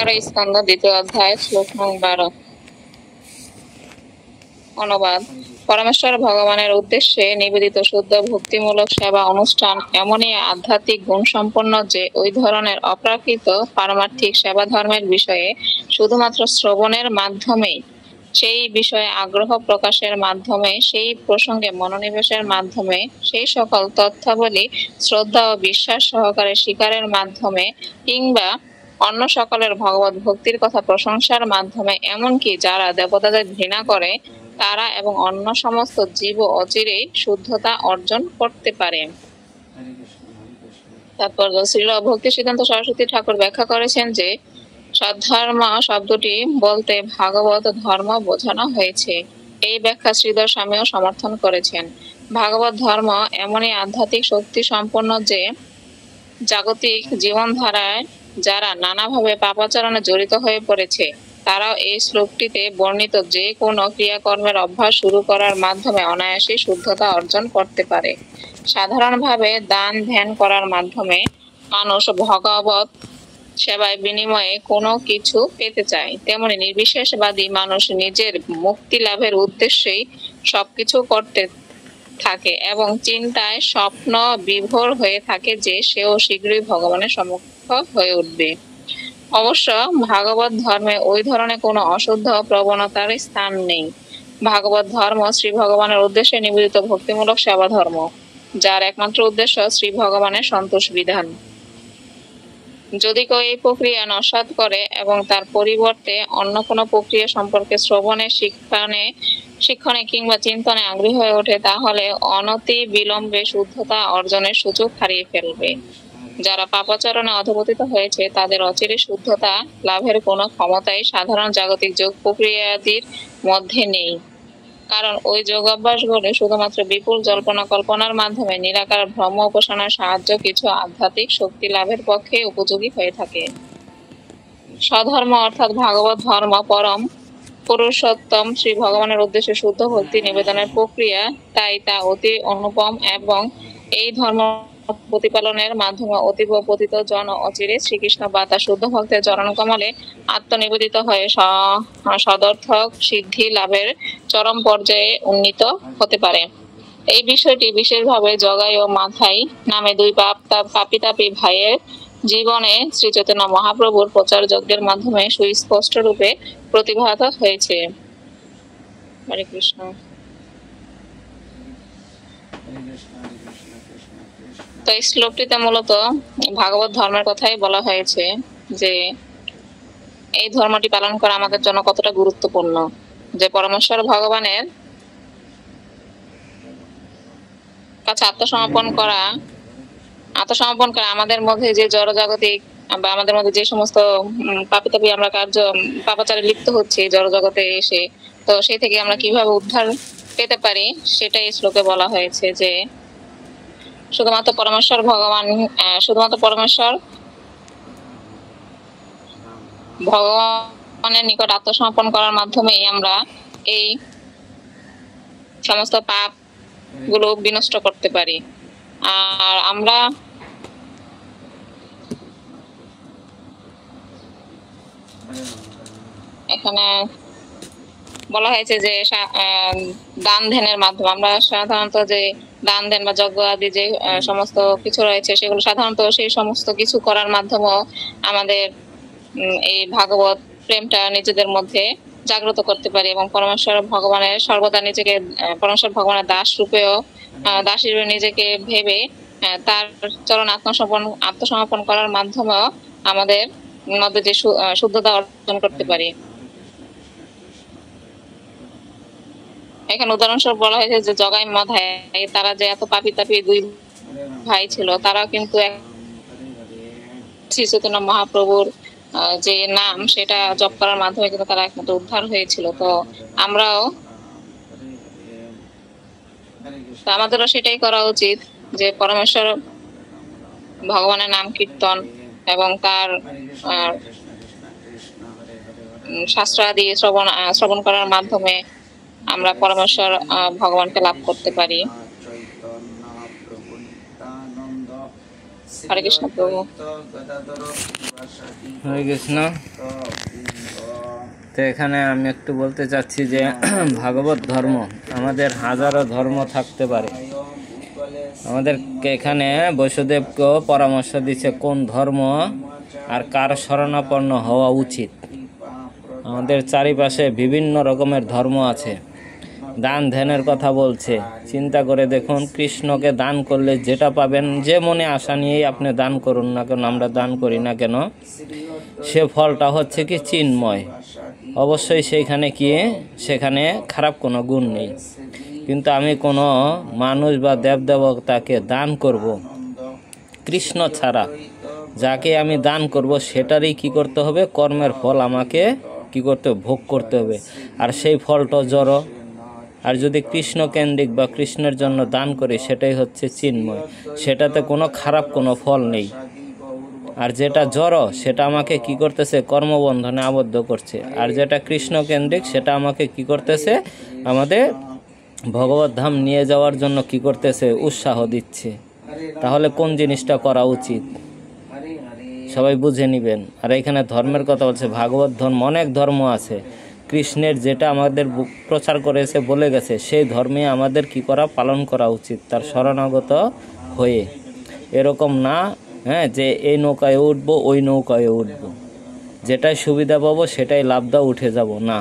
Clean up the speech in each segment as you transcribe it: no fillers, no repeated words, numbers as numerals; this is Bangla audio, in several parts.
11 স্কন্ধ 2য় অধ্যায় শ্লোক নং 12। অনুবাদ। পরমেশ্বর ভগবানের উদ্দেশ্যে নিবেদিত শুদ্ধ ভক্তিমূলক সেবা অনুষ্ঠান এমনই আধ্যাত্মিক গুণ সম্পন্ন যে ওই ধরনের অপ্রাকৃত পারমার্থিক সেবা ধর্মের বিষয়ে শুধুমাত্র শ্রবণের মাধ্যমেই, সেই বিষয়ে আগ্রহ প্রকাশের মাধ্যমে, সেই প্রসঙ্গে মনোনিবেশের মাধ্যমে, সেই সকল তথ্যাবলী শ্রদ্ধা ও বিশ্বাস সহকারে স্বীকারের মাধ্যমে, কিংবা অন্য সকলের ভগবত ভক্তির কথা প্রশংসার মাধ্যমে, এমনকি যারা দেবতাদের ঘৃণা করে তারা এবং অন্য সমস্ত জীব অচিরেই শুদ্ধতা অর্জন করতে পারে। তারপর শ্রীল ভক্তি সিদ্ধান্ত সরস্বতী ঠাকুর ব্যাখ্যা করেছেন যে সদ্ধর্ম শব্দটি বলতে ভাগবত ধর্ম বোঝানো হয়েছে। এই ব্যাখ্যা শ্রীধর স্বামীও সমর্থন করেছেন। ভাগবত ধর্ম এমনই আধ্যাত্মিক শক্তি সম্পন্ন যে জাগতিক জীবনধারায় যারা নানাভাবে পাপাচরণে জড়িত হয়ে পড়েছে তারাও এই শ্লোকটিতে বর্ণিত যে কোনো ক্রিয়াকর্মের অভ্যাস শুরু করার মাধ্যমে অনায়াসে শুদ্ধতা অর্জন করতে পারে। সাধারণভাবে দান ধ্যান করার মাধ্যমে মানুষ ভগবত সেবায় বিনিময়ে কোনো কিছু পেতে চায়, তেমনি নির্বিশেষবাদী মানুষ নিজের মুক্তি লাভের উদ্দেশ্যেই সবকিছু করতে থাকে এবং চিন্তায় স্বপ্ন বিভোর হয়ে থাকে যে সেও শীঘ্রই ভগবানের সম্মুখ হয়ে উঠবে। অবশ্য ভাগবত ধর্মে ওই ধরনের কোনো অশুদ্ধ প্রবণতার স্থান নেই। ভাগবত ধর্ম শ্রী ভগবানের উদ্দেশ্যে নিবেদিত ভক্তিমূলক সেবা ধর্ম, যার একমাত্র উদ্দেশ্য শ্রী ভগবানের সন্তোষ বিধান। যদি কেউ এই প্রক্রিয়া নস্যাৎ করে এবং তার পরিবর্তে অন্য কোনো প্রক্রিয়া সম্পর্কে শ্রবণে, শিক্ষণে কিংবা চিন্তনে আগ্রহী হয়ে ওঠে, তাহলে অনতি বিলম্বে শুদ্ধতা অর্জনের সুযোগ হারিয়ে ফেলবে। যারা পাপাচরণে অধঃপতিত হয়েছে তাদের অচিরে শুদ্ধতা লাভের কোনো ক্ষমতাই সাধারণ জাগতিক যোগ প্রক্রিয়াদির মধ্যে নেই, কারণ ওই যোগাভ্যাসগুলি শুধুমাত্র বিপুল জল্পনা কল্পনার মাধ্যমে নিরাকার ব্রহ্ম উপাসনার সাহায্য কিছু আধ্যাত্মিক শক্তি লাভের পক্ষে উপযোগী হয়ে থাকে। স্বধর্ম অর্থাৎ ভাগবত ধর্ম পরম পুরুষোত্তম শ্রী ভগবানের উদ্দেশ্যে শুদ্ধ ভক্তি নিবেদনের প্রক্রিয়া, তাই তা অতি অনুপম এবং এই ধর্ম প্রতিপালনের মাধ্যমে অতীব পতিত জন অচিরে শ্রীকৃষ্ণ বা তার শুদ্ধ ভক্তের চরণকমলে আত্মনিবেদিত হয়ে সদর্থক সিদ্ধি লাভের চরম পর্যায়ে উন্নীত হতে পারে। এই বিষয়টি বিশেষভাবে জগাই ও মাথাই নামে দুই পাপি তাপি ভাইয়ের জীবনে শ্রী চৈতন্য মহাপ্রভুর প্রচার যজ্ঞের মাধ্যমে সুস্পষ্ট রূপে প্রতিভাত হয়েছে। হরে কৃষ্ণ। তো এই শ্লোকটিতে মূলত ভাগবত ধর্মের কথাই বলা হয়েছে যে এই ধর্মটি পালন করা আমাদের জন্য কতটা গুরুত্বপূর্ণ, যে পরমেশ্বর ভগবানের কাছে আত্মসমর্পণ করা আমাদের মধ্যে যে জড়জাগতিক বা আমাদের মধ্যে যে সমস্ত পাপিতাপি আমরা পাপাচারে লিপ্ত হচ্ছে জড়জগতে এসে, তো সেই থেকে আমরা কিভাবে উদ্ধার পেতে পারি সেটাই এই শ্লোকে বলা হয়েছে। যে শুধুমাত্র পরমেশ্বর ভগবানের নিকট আত্মসমর্পণ করার মাধ্যমেই আমরা এই সমস্ত পাপ গুলো বিনষ্ট করতে পারি। আর আমরা এখানে বলা হয়েছে যে দান ধ্যানের মাধ্যমে আমরা সাধারণত যে দান ধ্যান বা যজ্ঞ আদি যে সমস্ত কিছু রয়েছে সেগুলো সাধারণত সেই সমস্ত কিছু করার মাধ্যমেও আমাদের এই ভাগবত প্রেমটা নিজেদের মধ্যে জাগ্রত করতে পারি এবং পরমেশ্বর ভগবানের সর্বদা নিজেকে পরমেশ্বর ভগবানের দাস রূপে নিজেকে ভেবে তার চরণ আত্মসমর্পণ করার মাধ্যমেও আমাদের মধ্যে যে শুদ্ধতা অর্জন করতে পারি। এখানে উদাহরণস্বরূপ বলা হয়েছে যে জগাই মাথায় তারা যে এত পাপি তাপি দুই ভাই ছিল, তারাও কিন্তু শ্রী চৈতন্য মহাপ্রভুর যে নাম সেটা জপ করার মাধ্যমে কিন্তু তারা একমাত্র উদ্ধার হয়েছিল। তো আমাদেরও সেটাই করা উচিত যে পরমেশ্বর ভগবানের নাম কীর্তন এবং তার শাস্ত্র আদি শ্রবণ করার মাধ্যমে আমরা পরমেশ্বর ভগবানকে লাভ করতে পারি। হরে কৃষ্ণ প্রভু। হরে কৃষ্ণ। তো এখানে আমি একটু বলতে চাচ্ছি যে ভাগবত ধর্ম, আমাদের হাজারো ধর্ম থাকতে পারে। আমাদেরকে এখানে বৈষ্ণদেবকেও পরামর্শ দিচ্ছে কোন ধর্ম আর কার শরণাপন্ন হওয়া উচিত। আমাদের চারিপাশে বিভিন্ন রকমের ধর্ম আছে। দান ধ্যানের কথা বলছে, চিন্তা করে দেখুন, কৃষ্ণকে দান করলে যেটা পাবেন, যে মনে আশা নিয়েই আপনি দান করুন না কেন, আমরা দান করি না কেন, সে ফলটা হচ্ছে কি চিন্ময়। অবশ্যই সেখানে খারাপ কোনো গুণ নেই। কিন্তু আমি কোনো মানুষ বা দেবদেবতাকে দান করব, কৃষ্ণ ছাড়া যাকে আমি দান করব সেটারই কি করতে হবে, কর্মের ফল আমাকে কি করতে ভোগ করতে হবে। আর সেই ফলটা জড়। আর যদি কৃষ্ণ কেন্দ্রিক বা কৃষ্ণের জন্য দান করি, সেটাই হচ্ছে চিন্ময়, সেটাতে কোনো খারাপ কোনো ফল নেই। আর যেটা জড় সেটা আমাকে কি করতেছে, কর্মবন্ধনে আবদ্ধ করছে। আর যেটা কৃষ্ণ কেন্দ্রিক সেটা আমাকে কি করতেছে, আমাদের ভগবত ধাম নিয়ে যাওয়ার জন্য কি করতেছে, উৎসাহ দিচ্ছে। তাহলে কোন জিনিসটা করা উচিত সবাই বুঝে নেবেন। আর এখানে ধর্মের কথা বলছে, ভাগবত ধর্ম, অনেক ধর্ম আছে। কৃষ্ণের যেটা আমাদের প্রচার করেছে, বলে গেছে, সেই ধর্মে আমাদের কি করা, পালন করা উচিত, তার শরণাগত হয়ে। এরকম না যে এই নৌকায় উঠবো, ওই নৌকায় উঠবো, যেটাই সুবিধা পাবো সেটাই লাভদা উঠে যাব না।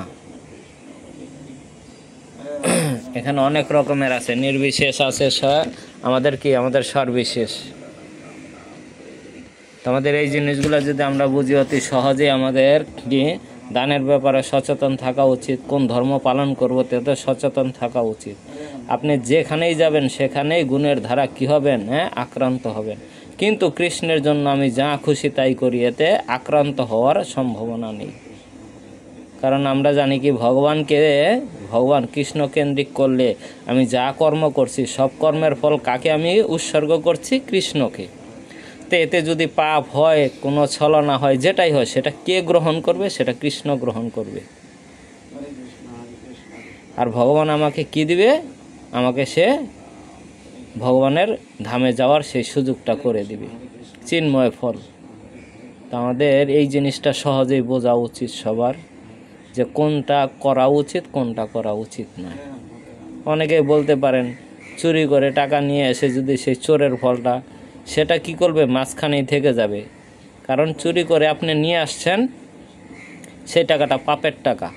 এখানে অনেক রকমের আছে, নির্বিশেষ আছে, আমাদের সর্ববিশেষ। আমাদের এই জিনিসগুলো যদি আমরা বুঝি, অতি সহজে আমাদের কি দানের ব্যাপারে সচেতন থাকা উচিত। কোন ধর্ম পালন করবো তাতে সচেতন থাকা উচিত। আপনি যেখানেই যাবেন সেখানেই গুণের ধারা কি হবেন, আক্রান্ত হবেন। কিন্তু কৃষ্ণের জন্য আমি যা খুশি তাই করি, এতে আক্রান্ত হওয়ার সম্ভাবনা নেই। কারণ আমরা জানি কি, ভগবান কৃষ্ণ কেন্দ্রিক করলে আমি যা কর্ম করছি, সব কর্মের ফল কাকে আমি উৎসর্গ করছি, কৃষ্ণকে। তো এতে যদি পাপ হয়, কোনো ছলনা হয়, যেটাই হয়, সেটা কে গ্রহণ করবে, সেটা কৃষ্ণ গ্রহণ করবে। আর ভগবান আমাকে কি দিবে, আমাকে সে ভগবানের ধামে যাওয়ার সেই সুযোগটা করে দিবে, চিন্ময় ফল। তা আমাদের এই জিনিসটা সহজেই বোঝা উচিত সবার, যে কোনটা করা উচিত, কোনটা করা উচিত নয়। অনেকেই বলতে পারেন, চুরি করে টাকা নিয়ে এসে যদি সেই চোরের ফলটা, সেটা কি করবে, মাঝখানেই থেকে যাবে। কারণ চুরি করে আপনি নিয়ে আসছেন, সেই টাকাটা পাপের টাকা,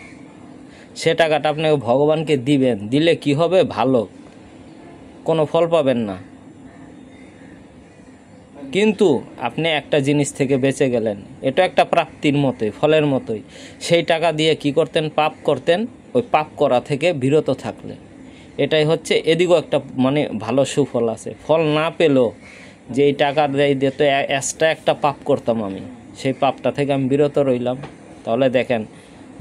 সে টাকাটা আপনাকে ভগবানকে দিবেন, দিলে কি হবে, ভালো, কোনো ফল পাবেন না। কিন্তু আপনি একটা জিনিস থেকে বেঁচে গেলেন, এটা একটা প্রাপ্তির মতোই, ফলের মতোই। সেই টাকা দিয়ে কি করতেন, পাপ করতেন, ওই পাপ করা থেকে বিরত থাকলেন। এটাই হচ্ছে, এদিকেও একটা ভালো সুফল আছে। ফল না পেলেও যে এই টাকা দিয়ে তো এক্সট্রা একটা পাপ করতাম আমি, সেই পাপটা থেকে আমি বিরত রইলাম। তাহলে দেখেন,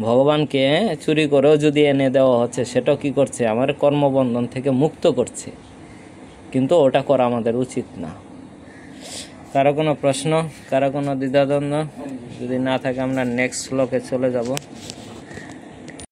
ভগবানকে চুরি করেও যদি এনে দেওয়া হচ্ছে, সেটাও কি করছে, আমার কর্মবন্ধন থেকে মুক্ত করছে। কিন্তু ওটা করা আমাদের উচিত না। কারো কোনো প্রশ্ন, কারো কোনো দ্বিধাদ্বন্দ্ব যদি না থাকে, আমরা নেক্সট শ্লোকে চলে যাব।